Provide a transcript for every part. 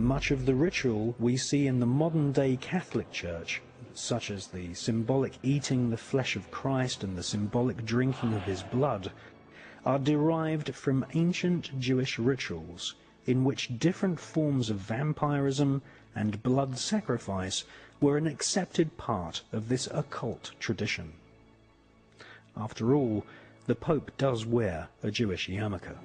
much of the ritual we see in the modern-day Catholic Church, such as the symbolic eating the flesh of Christ and the symbolic drinking of his blood, are derived from ancient Jewish rituals in which different forms of vampirism and blood sacrifice were an accepted part of this occult tradition. After all, the Pope does wear a Jewish yarmulke.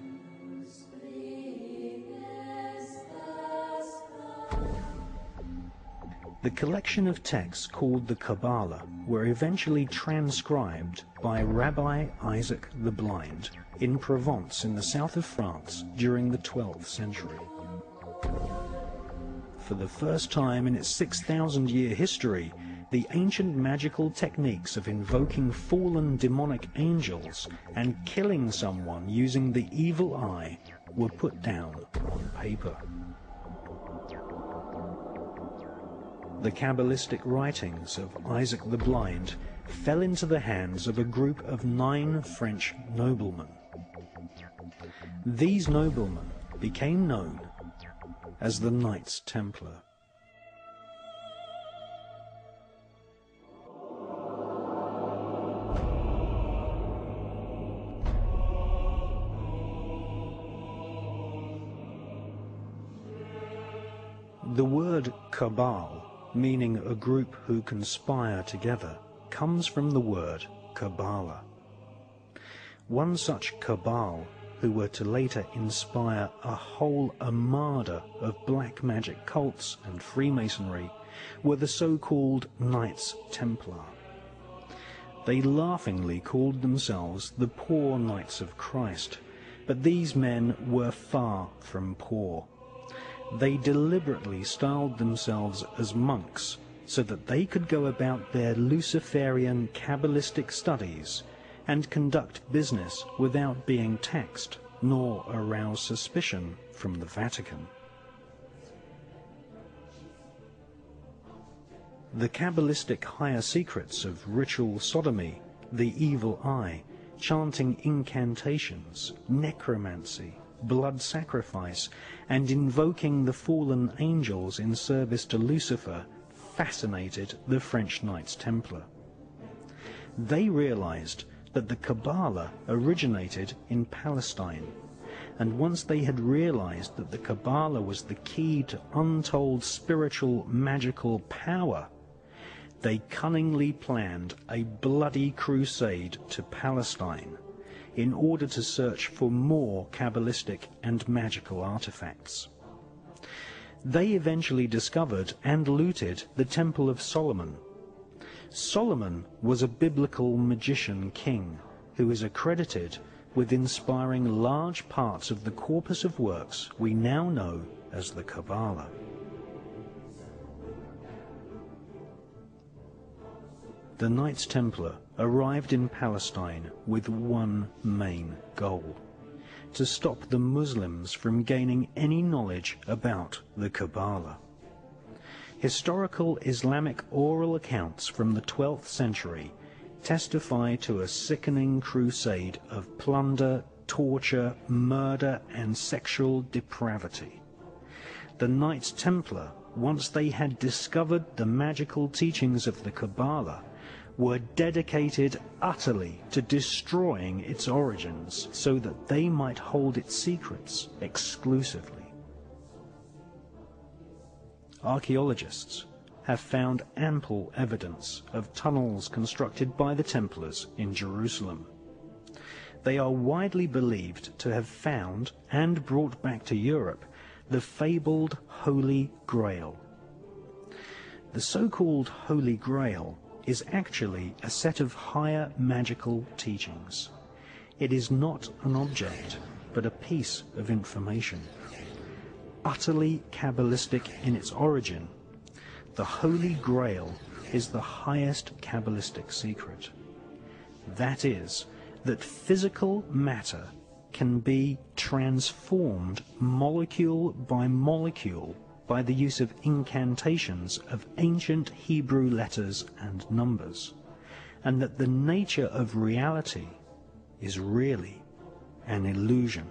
The collection of texts called the Kabbalah were eventually transcribed by Rabbi Isaac the Blind in Provence in the south of France during the 12th century. For the first time in its 6,000-year history, the ancient magical techniques of invoking fallen demonic angels and killing someone using the evil eye were put down on paper. The Kabbalistic writings of Isaac the Blind fell into the hands of a group of 9 French noblemen. These noblemen became known as the Knights Templar. The word cabal, meaning a group who conspire together, comes from the word Kabbalah. One such cabal, who were to later inspire a whole armada of black magic cults and Freemasonry, were the so-called Knights Templar. They laughingly called themselves the Poor Knights of Christ, but these men were far from poor. They deliberately styled themselves as monks so that they could go about their Luciferian Kabbalistic studies and conduct business without being taxed nor arouse suspicion from the Vatican. The Kabbalistic higher secrets of ritual sodomy, the evil eye, chanting incantations, necromancy, blood sacrifice, and invoking the fallen angels in service to Lucifer fascinated the French Knights Templar. They realized that the Kabbalah originated in Palestine, and once they had realized that the Kabbalah was the key to untold spiritual magical power, they cunningly planned a bloody crusade to Palestine in order to search for more Kabbalistic and magical artifacts. They eventually discovered and looted the Temple of Solomon. Solomon was a biblical magician king who is accredited with inspiring large parts of the corpus of works we now know as the Kabbalah. The Knights Templar arrived in Palestine with one main goal: to stop the Muslims from gaining any knowledge about the Kabbalah. Historical Islamic oral accounts from the 12th century testify to a sickening crusade of plunder, torture, murder, and sexual depravity. The Knights Templar, once they had discovered the magical teachings of the Kabbalah, were dedicated utterly to destroying its origins so that they might hold its secrets exclusively. Archaeologists have found ample evidence of tunnels constructed by the Templars in Jerusalem. They are widely believed to have found and brought back to Europe the fabled Holy Grail. The so-called Holy Grail is actually a set of higher magical teachings. It is not an object, but a piece of information. Utterly Kabbalistic in its origin, the Holy Grail is the highest Kabbalistic secret. That is, that physical matter can be transformed molecule by molecule by the use of incantations of ancient Hebrew letters and numbers, and that the nature of reality is really an illusion.